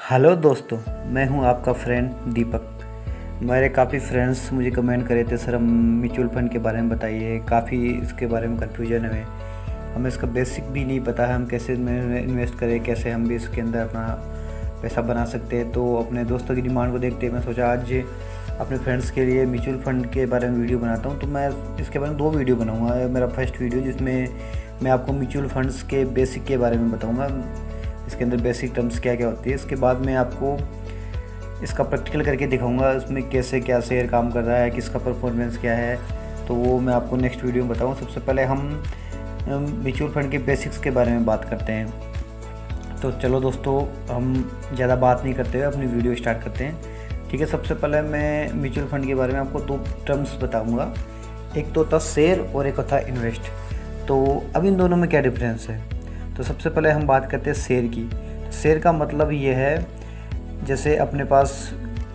Hello दोस्तों, मैं हूं आपका फ्रेंड दीपक। मेरे काफ़ी फ्रेंड्स मुझे कमेंट करे थे, सर हम म्यूचुअल फ़ंड के बारे में बताइए। काफ़ी इसके बारे में कन्फ्यूजन है, हमें इसका बेसिक भी नहीं पता है, हम कैसे इन्वेस्ट करें, कैसे हम भी इसके अंदर अपना पैसा बना सकते हैं। तो अपने दोस्तों की डिमांड को देखते हुए मैं सोचा आज अपने फ्रेंड्स के लिए म्यूचुअल फ़ंड के बारे में वीडियो बनाता हूँ। तो मैं इसके बारे में 2 वीडियो बनाऊँगा। मेरा फर्स्ट वीडियो जिसमें मैं आपको म्यूचुअल फ़ंड्स के बेसिक के बारे में बताऊँगा, इसके अंदर बेसिक टर्म्स क्या क्या होती है। इसके बाद मैं आपको इसका प्रैक्टिकल करके दिखाऊंगा, उसमें कैसे क्या शेयर काम कर रहा है, किसका परफॉर्मेंस क्या है, तो वो मैं आपको नेक्स्ट वीडियो में बताऊँ। सबसे पहले हम म्यूचुअल फंड के बेसिक्स के बारे में बात करते हैं। तो चलो दोस्तों, हम ज़्यादा बात नहीं करते हुए अपनी वीडियो स्टार्ट करते हैं। ठीक है, सबसे पहले मैं म्यूचुअल फंड के बारे में आपको 2 टर्म्स बताऊँगा। एक तो था शेयर और एक था इन्वेस्ट। तो अब इन दोनों में क्या डिफरेंस है, तो सबसे पहले हम बात करते हैं शेयर की। तो शेयर का मतलब ये है, जैसे अपने पास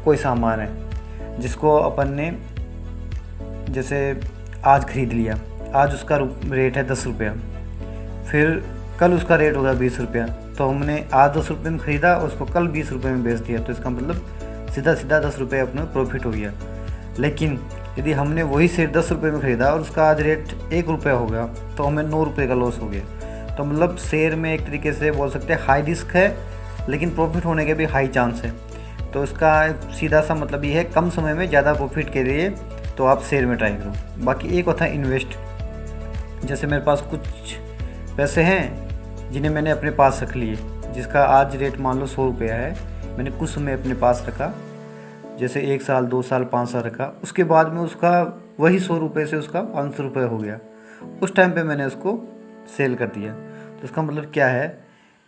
कोई सामान है जिसको अपन ने जैसे आज ख़रीद लिया, आज उसका रेट है 10 रुपया, फिर कल उसका रेट होगा 20 रुपया। तो हमने आज 10 रुपये में ख़रीदा और उसको कल 20 रुपये में बेच दिया, तो इसका मतलब सीधा सीधा 10 रुपये अपने प्रॉफिट हो गया। लेकिन यदि हमने वही शेयर 10 रुपये में ख़रीदा और उसका आज रेट 1 रुपया हो गया, तो हमें 9 रुपये का लॉस हो गया। तो मतलब शेयर में एक तरीके से बोल सकते हैं हाई रिस्क है, लेकिन प्रॉफिट होने के भी हाई चांस है। तो इसका सीधा सा मतलब ये है, कम समय में ज़्यादा प्रॉफिट के लिए तो आप शेयर में ट्राई करो। बाकी एक होता है इन्वेस्ट। जैसे मेरे पास कुछ पैसे हैं जिन्हें मैंने अपने पास रख लिए, जिसका आज रेट मान लो 100 रुपया है, मैंने कुछ समय अपने पास रखा, जैसे 1 साल 2 साल 5 साल रखा। उसके बाद में उसका वही 100 रुपये से उसका 500 रुपये हो गया। उस टाइम पे मैंने उसको सेल कर दिया। तो इसका मतलब क्या है,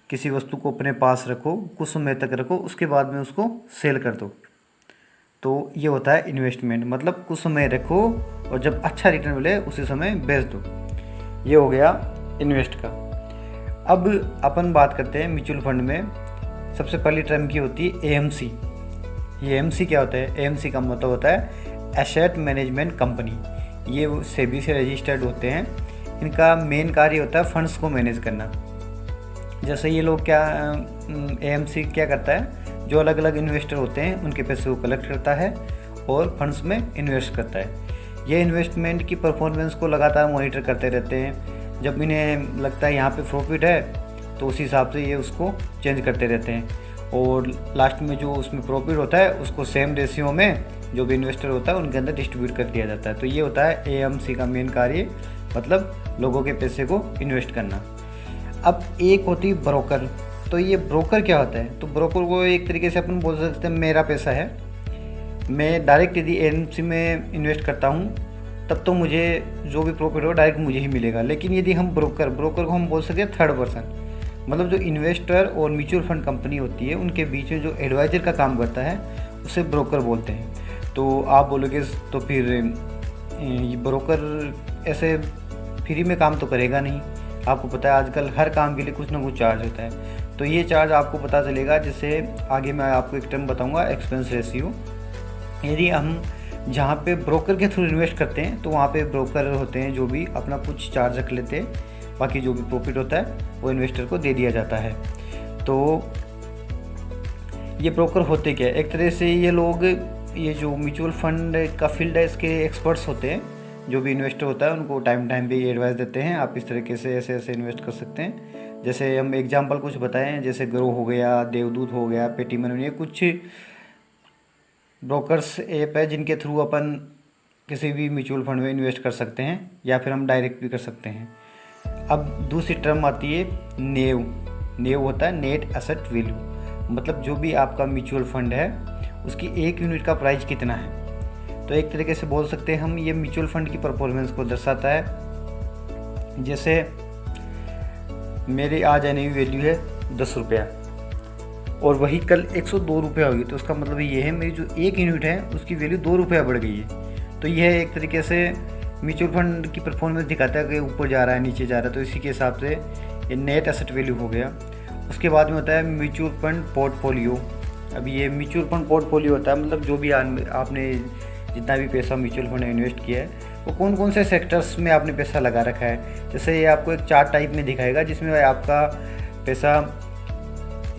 किसी वस्तु को अपने पास रखो, कुछ समय तक रखो, उसके बाद में उसको सेल कर दो। तो ये होता है इन्वेस्टमेंट, मतलब कुछ समय रखो और जब अच्छा रिटर्न मिले उसी समय बेच दो। ये हो गया इन्वेस्ट का। अब अपन बात करते हैं म्यूचुअल फंड में। सबसे पहली टर्म की होती है एएमसी। ये एएमसी क्या होता है? एएमसी का मतलब होता है एसेट मैनेजमेंट कंपनी। ये सेबी से रजिस्टर्ड होते हैं। इनका मेन कार्य होता है फंड्स को मैनेज करना। जैसे ये लोग क्या, एएमसी क्या करता है, जो अलग अलग इन्वेस्टर होते हैं उनके पैसे को कलेक्ट करता है और फंड्स में इन्वेस्ट करता है। ये इन्वेस्टमेंट की परफॉर्मेंस को लगातार मॉनिटर करते रहते हैं। जब इन्हें लगता है यहाँ पे प्रॉफिट है, तो उस हिसाब से ये उसको चेंज करते रहते हैं और लास्ट में जो उसमें प्रॉफिट होता है उसको सेम रेशियो में जो भी इन्वेस्टर होता है उनके अंदर डिस्ट्रीब्यूट कर दिया जाता है। तो ये होता है एएमसी का मेन कार्य, मतलब लोगों के पैसे को इन्वेस्ट करना। अब एक होती है ब्रोकर। तो ये ब्रोकर क्या होता है? तो ब्रोकर को एक तरीके से अपन बोल सकते हैं मेरा पैसा है, मैं डायरेक्ट यदि एएमसी में इन्वेस्ट करता हूँ तब तो मुझे जो भी प्रॉफिट हो डायरेक्ट मुझे ही मिलेगा। लेकिन यदि हम ब्रोकर को हम बोल सकते हैं थर्ड पर्सन, मतलब जो इन्वेस्टर और म्यूचुअल फंड कंपनी होती है उनके बीच में जो एडवाइज़र का काम करता है उसे ब्रोकर बोलते हैं। तो आप बोलोगे तो फिर ये ब्रोकर ऐसे फ्री में काम तो करेगा नहीं। आपको पता है आजकल हर काम के लिए कुछ ना कुछ चार्ज होता है। तो ये चार्ज आपको पता चलेगा, जैसे आगे मैं आपको एक टर्म बताऊंगा, एक्सपेंस रेशियो। यदि हम जहाँ पे ब्रोकर के थ्रू इन्वेस्ट करते हैं तो वहाँ पे ब्रोकर होते हैं जो भी अपना कुछ चार्ज रख लेते हैं, बाकी जो भी प्रॉफिट होता है वो इन्वेस्टर को दे दिया जाता है। तो ये ब्रोकर होते क्या है, एक तरह से ये लोग, ये जो म्यूचुअल फंड का फील्ड है इसके एक्सपर्ट्स होते हैं। जो भी इन्वेस्टर होता है उनको टाइम पे ये एडवाइस देते हैं, आप इस तरीके से ऐसे ऐसे इन्वेस्ट कर सकते हैं। जैसे हम एग्जांपल कुछ बताएं, जैसे ग्रो हो गया, देवदूत हो गया, पेटीएम, ये कुछ ब्रोकर्स ऐप है जिनके थ्रू अपन किसी भी म्यूचुअल फंड में इन्वेस्ट कर सकते हैं, या फिर हम डायरेक्ट भी कर सकते हैं। अब दूसरी टर्म आती है नेव। नेव होता है नेट एसेट वैल्यू, मतलब जो भी आपका म्यूचुअल फंड है उसकी 1 यूनिट का प्राइस कितना है। तो एक तरीके से बोल सकते हैं हम, ये म्यूचुअल फंड की परफॉर्मेंस को दर्शाता है। जैसे मेरी आज आने की वैल्यू है 10 रुपया और वही कल 102 रुपया होगी, तो उसका मतलब ये है मेरी जो 1 यूनिट है उसकी वैल्यू 2 रुपया बढ़ गई है। तो यह एक तरीके से म्यूचुअल फंड की परफॉर्मेंस दिखाता है कि ऊपर जा रहा है नीचे जा रहा है। तो इसी के हिसाब से ये नेट एसेट वैल्यू हो गया। उसके बाद में होता है म्यूचुअल फंड पोर्टफोलियो। अब ये म्यूचुअल फंड पोर्टफोलियो होता है, मतलब जो भी आपने जितना भी पैसा म्यूचुअल फंड में इन्वेस्ट किया है वो कौन कौन से सेक्टर्स में आपने पैसा लगा रखा है। जैसे ये आपको एक चार्ट टाइप में दिखाएगा जिसमें आपका पैसा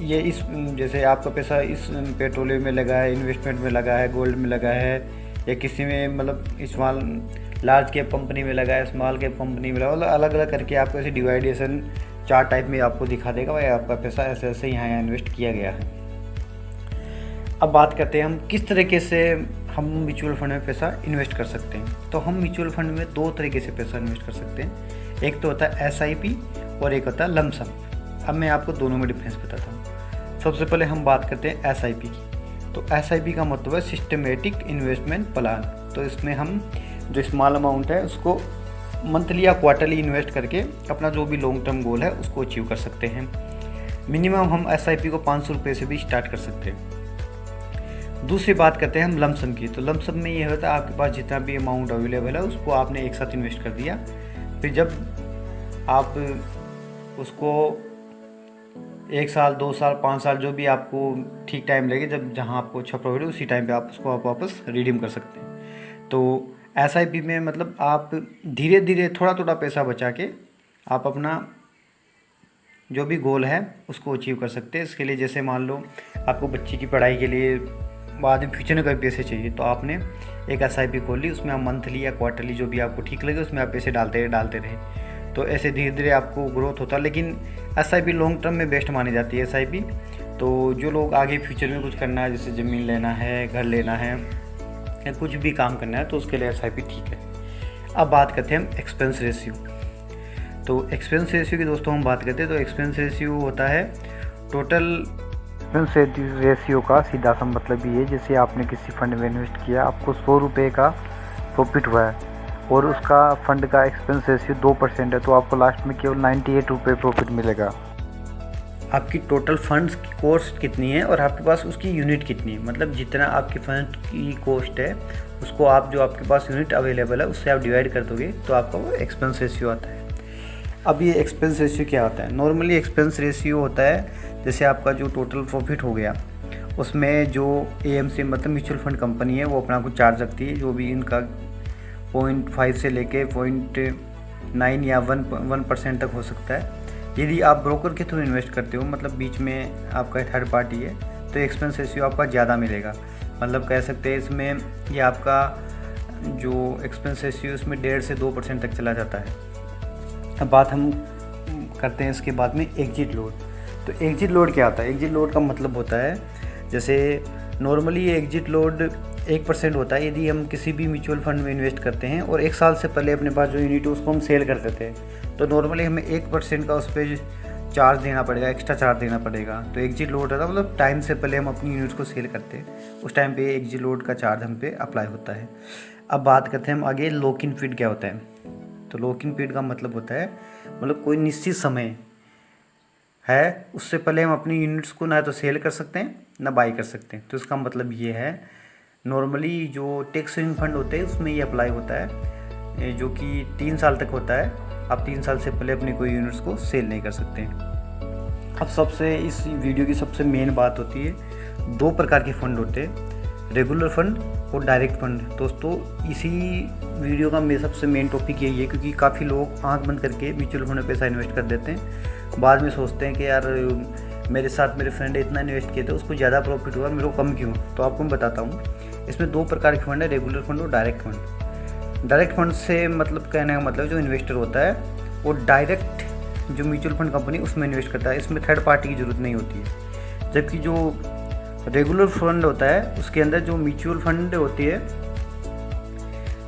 ये इस जैसे आपका पैसा इस पेट्रोलियम में लगा है, इन्वेस्टमेंट में लगा है, गोल्ड में लगा है, या किसी में मतलब स्मॉल लार्ज कैप कंपनी में लगा है, स्मॉल कैप कंपनी में लगा, मतलब अलग अलग करके आपको ऐसे डिवाइडेशन चार्ट टाइप में आपको दिखा देगा भाई आपका पैसा ऐसे ऐसे यहाँ इन्वेस्ट किया गया है। अब बात करते हैं हम किस तरीके से हम म्यूचुअल फंड में पैसा इन्वेस्ट कर सकते हैं। तो हम म्यूचुअल फंड में 2 तरीके से पैसा इन्वेस्ट कर सकते हैं, एक तो होता है SIP और एक होता है लमसम। अब मैं आपको दोनों में डिफरेंस बताता हूँ। सबसे पहले हम बात करते हैं SIP की। तो SIP का मतलब है सिस्टमेटिक इन्वेस्टमेंट प्लान। तो इसमें हम जो स्मॉल अमाउंट है उसको मंथली या क्वार्टरली इन्वेस्ट करके अपना जो भी लॉन्ग टर्म गोल है उसको अचीव कर सकते हैं। मिनिमम हम SIP को 500 रुपये से भी स्टार्ट कर सकते हैं। दूसरी बात करते हैं हम लमसम की। तो लमसम में ये होता है आपके पास जितना भी अमाउंट अवेलेबल है उसको आपने एक साथ इन्वेस्ट कर दिया, फिर जब आप उसको 1 साल 2 साल 5 साल जो भी आपको ठीक टाइम लगे, जब जहाँ आपको अच्छा प्रॉफिट है उसी टाइम पे आप उसको आप वापस रिडीम कर सकते हैं। तो SIP में मतलब आप धीरे धीरे थोड़ा थोड़ा पैसा बचा के आप अपना जो भी गोल है उसको अचीव कर सकते हैं। इसके लिए जैसे मान लो आपको बच्चे की पढ़ाई के लिए बाद में फ्यूचर में कभी पैसे चाहिए, तो आपने एक SIP खोल ली, उसमें आप मंथली या क्वार्टरली जो भी आपको ठीक लगे उसमें आप पैसे डालते रहे। तो ऐसे धीरे धीरे आपको ग्रोथ होता है। लेकिन SIP लॉन्ग टर्म में बेस्ट मानी जाती है SIP। तो जो लोग आगे फ्यूचर में कुछ करना है, जैसे ज़मीन लेना है, घर लेना है या कुछ भी काम करना है, तो उसके लिए SIP ठीक है। अब बात करते हैं हम एक्सपेंस रेशियो। तो एक्सपेंस रेशियो की दोस्तों हम बात करते हैं तो एक्सपेंस रेशियो होता है टोटल एक्सपेंस रेशियो का सीधा सा मतलब ये है, जैसे आपने किसी फंड में इन्वेस्ट किया, आपको 100 रुपये का प्रॉफिट हुआ है और उसका फंड का एक्सपेंस रेशियो 2% है, तो आपको लास्ट में केवल 98 रुपये प्रॉफिट मिलेगा। आपकी टोटल फंड्स की कॉस्ट कितनी है और आपके पास उसकी यूनिट कितनी है, मतलब जितना आपके फंड की कॉस्ट है उसको आप जो आपके पास यूनिट अवेलेबल है उससे आप डिवाइड कर दोगे तो आपका वो एक्सपेंस रेशियो आता है। अब ये एक्सपेंस रेशियो क्या होता है? नॉर्मली एक्सपेंस रेशियो होता है जैसे आपका जो टोटल प्रॉफिट हो गया उसमें जो AMC मतलब म्यूचुअल फंड कंपनी है वो अपना कुछ चार्ज रखती है, जो भी इनका 0.5 से लेके 0.9 या 1% तक हो सकता है। यदि आप ब्रोकर के थ्रू इन्वेस्ट करते हो, मतलब बीच में आपका थर्ड पार्टी है, तो एक्सपेंस रेशियो आपका ज़्यादा मिलेगा। मतलब कह सकते हैं इसमें ये आपका जो एक्सपेंस रेशियो इसमें 1.5 से 2% तक चला जाता है। अब बात हम करते हैं इसके बाद में एग्जिट लोड। तो एग्जिट लोड क्या होता है? एग्जिट लोड का मतलब होता है जैसे नॉर्मली ये एग्जिट लोड 1% होता है यदि हम किसी भी म्यूचुअल फंड में इन्वेस्ट करते हैं और 1 साल से पहले अपने पास जो यूनिट है उसको हम सेल कर देते हैं, तो नॉर्मली हमें 1% का उस पर चार्ज देना पड़ेगा, एक्स्ट्रा चार्ज देना पड़ेगा। तो एग्जिट लोड रहता है मतलब टाइम से पहले हम अपनी यूनिट्स को सेल करते हैं उस टाइम पे एग्जिट लोड का चार्ज हम पे अप्लाई होता है। अब बात करते हैं हम आगे लॉक इन पीरियड क्या होता है। तो लॉक इन पीरियड का मतलब होता है मतलब कोई निश्चित समय है उससे पहले हम अपनी यूनिट्स को ना तो सेल कर सकते हैं ना बाई कर सकते हैं। तो इसका मतलब ये है नॉर्मली जो टैक्स सेविंग फंड होते हैं उसमें ये अप्लाई होता है जो कि 3 साल तक होता है। आप 3 साल से पहले अपनी कोई यूनिट्स को सेल नहीं कर सकते। अब सबसे इस वीडियो की सबसे मेन बात होती है 2 प्रकार के फंड होते हैं, रेगुलर फंड और डायरेक्ट फंड। दोस्तों इसी वीडियो का मेरा सबसे मेन टॉपिक यही है क्योंकि काफ़ी लोग आंख बंद करके म्यूचुअल फंड में पैसा इन्वेस्ट कर देते हैं, बाद में सोचते हैं कि यार मेरे साथ मेरे फ्रेंड इतना इन्वेस्ट किए थे उसको ज़्यादा प्रॉफिट हुआ मेरे को कम क्यों। तो आपको मैं बताता हूँ इसमें 2 प्रकार के फंड है, रेगुलर फंड और डायरेक्ट फंड। डायरेक्ट फंड से मतलब कहने का मतलब जो इन्वेस्टर होता है वो डायरेक्ट जो म्यूचुअल फंड कंपनी उसमें इन्वेस्ट करता है, इसमें थर्ड पार्टी की ज़रूरत नहीं होती है। जबकि जो रेगुलर फंड होता है उसके अंदर जो म्यूचुअल फंड होती है,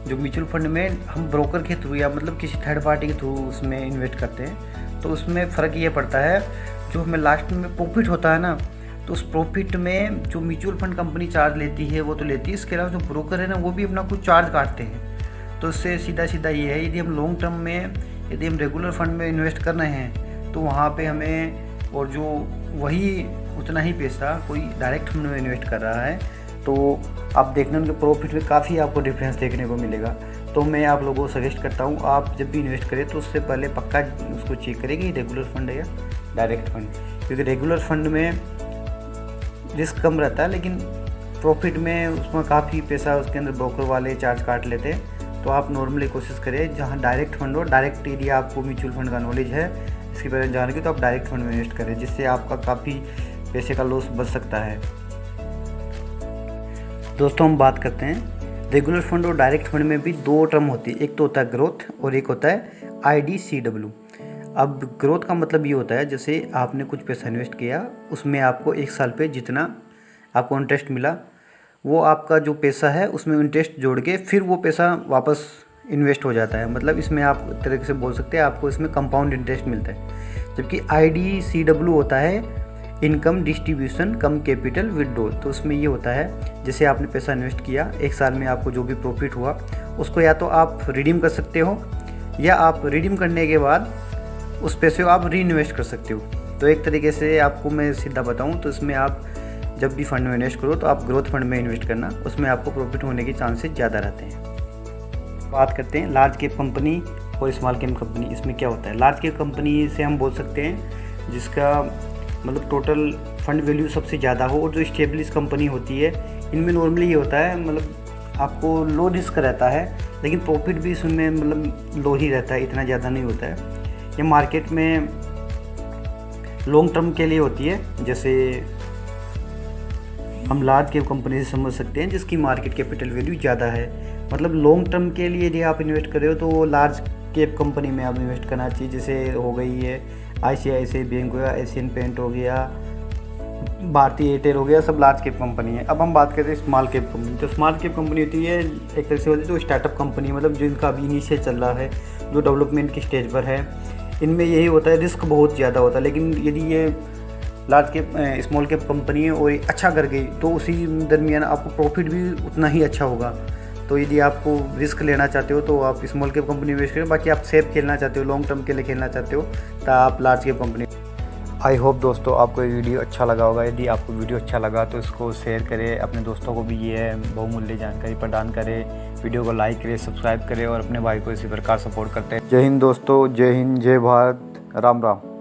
जो म्यूचुअल फंड में हम ब्रोकर के थ्रू या मतलब किसी थर्ड पार्टी के थ्रू उसमें इन्वेस्ट करते हैं, तो उसमें फ़र्क ये पड़ता है जो हमें लास्ट में प्रॉफिट होता है ना, तो उस प्रॉफिट में जो म्यूचुअल फंड कंपनी चार्ज लेती है वो तो लेती है, इसके अलावा जो ब्रोकर है ना वो भी अपना कुछ चार्ज काटते हैं। तो इससे सीधा सीधा ये है यदि हम लॉन्ग टर्म में यदि हम रेगुलर फंड में इन्वेस्ट कर रहे हैं तो वहाँ पे हमें और जो वही उतना ही पैसा कोई डायरेक्ट फंड में इन्वेस्ट कर रहा है तो आप देखना उनके प्रॉफिट में काफ़ी आपको डिफरेंस देखने को मिलेगा। तो मैं आप लोगों को सजेस्ट करता हूँ आप जब भी इन्वेस्ट करें तो उससे पहले पक्का उसको चेक करें कि रेगुलर फंड है या डायरेक्ट फंड, क्योंकि रेगुलर फंड में रिस्क कम रहता है लेकिन प्रॉफिट में उसमें काफ़ी पैसा उसके अंदर ब्रोकर वाले चार्ज काट लेते हैं। तो आप नॉर्मली कोशिश करें जहाँ डायरेक्ट फंड हो, डायरेक्ट एरिया आपको म्यूचुअल फंड का नॉलेज है इसके बारे में जान के, तो आप डायरेक्ट फंड में इन्वेस्ट करें जिससे आपका काफ़ी पैसे का लॉस बच सकता है। दोस्तों हम बात करते हैं रेगुलर फंड और डायरेक्ट फंड में भी दो टर्म होती है, एक तो होता है ग्रोथ और एक होता है IDCW। अब ग्रोथ का मतलब ये होता है जैसे आपने कुछ पैसा इन्वेस्ट किया, उसमें आपको 1 साल पे जितना आपको इंटरेस्ट मिला, वो आपका जो पैसा है उसमें इंटरेस्ट जोड़ के फिर वो पैसा वापस इन्वेस्ट हो जाता है। मतलब इसमें आप तरीके से बोल सकते हैं आपको इसमें कंपाउंड इंटरेस्ट मिलता है। जबकि IDCW होता है इनकम डिस्ट्रीब्यूशन कम कैपिटल विदड्रॉ। तो उसमें ये होता है जैसे आपने पैसा इन्वेस्ट किया, 1 साल में आपको जो भी प्रॉफिट हुआ उसको या तो आप रिडीम कर सकते हो या आप रिडीम करने के बाद उस पैसे को आप री इन्वेस्ट कर सकते हो। तो एक तरीके से आपको मैं सीधा बताऊं तो इसमें आप जब भी फंड में इन्वेस्ट करो तो आप ग्रोथ फंड में इन्वेस्ट करना, उसमें आपको प्रॉफिट होने के चांसेस ज़्यादा रहते हैं। बात करते हैं लार्ज कैप कंपनी और स्मॉल कैप कंपनी। इसमें क्या होता है, लार्ज कैप कंपनी से हम बोल सकते हैं जिसका मतलब टोटल फंड वैल्यू सबसे ज़्यादा हो और जो स्टेब्लिश कंपनी होती है, इनमें नॉर्मली ये होता है मतलब आपको लो रिस्क रहता है लेकिन प्रॉफिट भी इसमें मतलब लो ही रहता है, इतना ज़्यादा नहीं होता है। ये मार्केट में लॉन्ग टर्म के लिए होती है। जैसे हम लार्ज कैप कंपनी से समझ सकते हैं जिसकी मार्केट कैपिटल वैल्यू ज़्यादा है। मतलब लॉन्ग टर्म के लिए यदि आप इन्वेस्ट कर रहे हो तो वो लार्ज कैप कंपनी में आप इन्वेस्ट करना चाहिए। जैसे हो गई है ICICI बैंक हो गया, एशियन पेंट हो गया, भारतीय एयरटेल हो गया, सब लार्ज कैप कंपनी है। अब हम बात करते हैं स्मॉल कैप कंपनी। तो स्मॉल कैप कंपनी होती है एक तरह से होती है जो स्टार्टअप कंपनी, मतलब जो इनका अभी इनिशियल चल रहा है, जो डेवलपमेंट की स्टेज पर है। इनमें यही होता है रिस्क बहुत ज़्यादा होता है, लेकिन यदि ये large cap small cap company है और अच्छा कर गई तो उसी दरमियान आपको प्रॉफिट भी उतना ही अच्छा होगा। तो यदि आपको रिस्क लेना चाहते हो तो आप स्मॉल कैप कंपनी इन्वेस्ट करें, बाकी आप सेफ खेलना चाहते हो, लॉन्ग टर्म के लिए खेलना चाहते हो तो आप large cap company. I hope दोस्तों आपको ये वीडियो अच्छा लगा होगा। यदि आपको वीडियो अच्छा लगा तो इसको शेयर करें, अपने दोस्तों को भी ये बहुमूल्य जानकारी प्रदान करें, वीडियो को लाइक करें, सब्सक्राइब करें और अपने भाई को इसी प्रकार सपोर्ट करते हैं। जय हिंद दोस्तों, जय हिंद, जय भारत, राम राम।